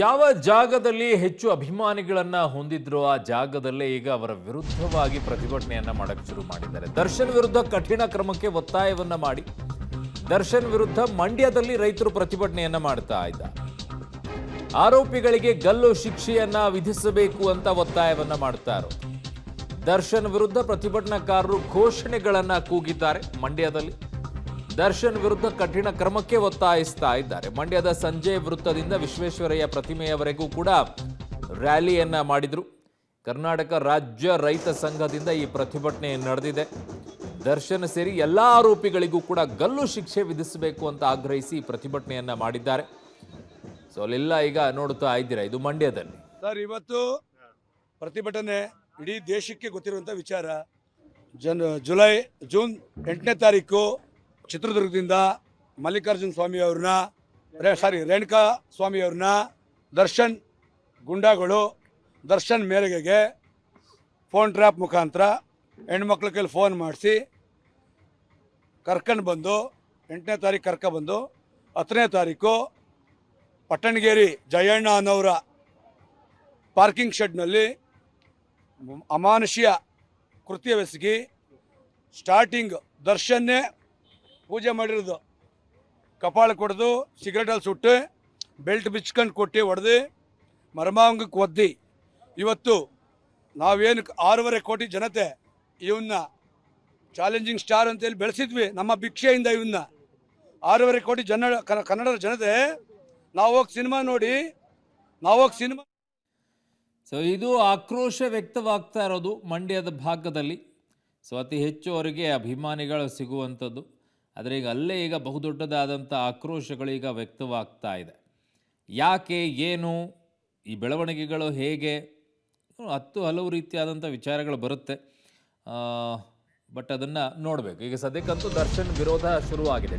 ಯಾವ ಜಾಗದಲ್ಲಿ ಹೆಚ್ಚು ಅಭಿಮಾನಿಗಳನ್ನ ಹೊಂದಿದ್ರೋ ಆ ಜಾಗದಲ್ಲೇ ಈಗ ಅವರ ವಿರುದ್ಧವಾಗಿ ಪ್ರತಿಭಟನೆಯನ್ನ ಮಾಡಕ್ಕೆ ಶುರು ಮಾಡಿದ್ದಾರೆ. ದರ್ಶನ್ ವಿರುದ್ಧ ಕಠಿಣ ಕ್ರಮಕ್ಕೆ ಒತ್ತಾಯವನ್ನ ಮಾಡಿ ದರ್ಶನ್ ವಿರುದ್ಧ ಮಂಡ್ಯದಲ್ಲಿ ರೈತರು ಪ್ರತಿಭಟನೆಯನ್ನ ಮಾಡ್ತಾ ಇದ್ದಾರೆ. ಆರೋಪಿಗಳಿಗೆ ಗಲ್ಲು ಶಿಕ್ಷೆಯನ್ನ ವಿಧಿಸಬೇಕು ಅಂತ ಒತ್ತಾಯವನ್ನ ಮಾಡ್ತಾ ಇರೋದು. ದರ್ಶನ್ ವಿರುದ್ಧ ಪ್ರತಿಭಟನಾಕಾರರು ಘೋಷಣೆಗಳನ್ನ ಕೂಗಿದ್ದಾರೆ. ಮಂಡ್ಯದಲ್ಲಿ ದರ್ಶನ್ ವಿರುದ್ಧ ಕಠಿಣ ಕ್ರಮಕ್ಕೆ ಒತ್ತಾಯಿಸ್ತಾ ಇದ್ದಾರೆ. ಮಂಡ್ಯದ ಸಂಜಯ್ ವೃತ್ತದಿಂದ ವಿಶ್ವೇಶ್ವರಯ್ಯ ಪ್ರತಿಮೆಯವರೆಗೂ ಕೂಡ ರ್ಯಾಲಿಯನ್ನ ಮಾಡಿದ್ರು. ಕರ್ನಾಟಕ ರಾಜ್ಯ ರೈತ ಸಂಘದಿಂದ ಈ ಪ್ರತಿಭಟನೆ ನಡೆದಿದೆ. ದರ್ಶನ್ ಸೇರಿ ಎಲ್ಲಾ ಆರೋಪಿಗಳಿಗೂ ಕೂಡ ಗಲ್ಲು ಶಿಕ್ಷೆ ವಿಧಿಸಬೇಕು ಅಂತ ಆಗ್ರಹಿಸಿ ಪ್ರತಿಭಟನೆಯನ್ನ ಮಾಡಿದ್ದಾರೆ. ಸೊ ಅಲ್ಲೆಲ್ಲ ಈಗ ನೋಡ್ತಾ ಇದ್ದೀರಾ, ಇದು ಮಂಡ್ಯದಲ್ಲಿ. ಸರ್, ಇವತ್ತು ಪ್ರತಿಭಟನೆ ಇಡೀ ದೇಶಕ್ಕೆ ಗೊತ್ತಿರುವಂಥ ವಿಚಾರ. ಜೂನ್ 8ನೇ ತಾರೀಕು ಚಿತ್ರದುರ್ಗದಿಂದ ಮಲ್ಲಿಕಾರ್ಜುನ ಸ್ವಾಮಿ ಅವ್ರನ್ನ ರೇಣುಕಾ ಸ್ವಾಮಿ ಅವ್ರನ್ನ ದರ್ಶನ್ ಗುಂಡಾಗಳು ದರ್ಶನ್ ಮೇರೆಗೆ ಫೋನ್ ಟ್ರ್ಯಾಪ್ ಮುಖಾಂತರ ಹೆಣ್ಮಕ್ಳ ಕೈಲಿ ಫೋನ್ ಮಾಡಿಸಿ ಕರ್ಕೊಂಡು ಬಂದು 8ನೇ ತಾರೀಕು ಕರ್ಕೊಬಂದು 10ನೇ ತಾರೀಕು ಪಟ್ಟಣಗೇರಿ ಜಯಣ್ಣ ಅನ್ನೋರ ಪಾರ್ಕಿಂಗ್ ಶೆಡ್ನಲ್ಲಿ ಅಮಾನುಷೀಯ ಕೃತ್ಯವೆಸಗಿ ಸ್ಟಾರ್ಟಿಂಗ್ ದರ್ಶನ್ನೇ ಪೂಜೆ ಮಾಡಿರೋದು, ಕಪಾಳ ಕೊಡ್ದು ಸಿಗರೇಟಲ್ಲಿ ಸುಟ್ಟು ಬೆಲ್ಟ್ ಬಿಚ್ಕೊಂಡು ಕೊಟ್ಟು ಹೊಡೆದು ಮರ್ಮಾಂಗಕ್ಕೆ ಒದ್ದಿ ಇವತ್ತು ನಾವೇನು 6.5 ಕೋಟಿ ಜನತೆ ಇವನ್ನ ಚಾಲೆಂಜಿಂಗ್ ಸ್ಟಾರ್ ಅಂತೇಳಿ ಬೆಳೆಸಿದ್ವಿ. ನಮ್ಮ ಭಿಕ್ಷೆಯಿಂದ ಇವನ್ನ 6.5 ಕೋಟಿ ಕನ್ನಡದ ಜನತೆ ನಾವು ಹೋಗಿ ಸಿನಿಮಾ ನೋಡಿ ಸೊ ಇದು ಆಕ್ರೋಶ ವ್ಯಕ್ತವಾಗ್ತಾ ಇರೋದು ಮಂಡ್ಯದ ಭಾಗದಲ್ಲಿ. ಸೊ ಅತಿ ಹೆಚ್ಚು ಅವರಿಗೆ ಅಭಿಮಾನಿಗಳು ಸಿಗುವಂಥದ್ದು. ಆದರೆ ಈಗ ಅಲ್ಲೇ ಈಗ ಬಹುದೊಡ್ಡದಾದಂಥ ಆಕ್ರೋಶಗಳು ಈಗ ವ್ಯಕ್ತವಾಗ್ತಾ ಇದೆ. ಯಾಕೆ, ಏನು, ಈ ಬೆಳವಣಿಗೆಗಳು ಹೇಗೆ, ಹಲವು ರೀತಿಯಾದಂಥ ವಿಚಾರಗಳು ಬರುತ್ತೆ. ಬಟ್ ಅದನ್ನು ನೋಡಬೇಕು. ಈಗ ಸದ್ಯಕ್ಕಂತೂ ದರ್ಶನ್ ವಿರೋಧ ಶುರುವಾಗಿದೆ.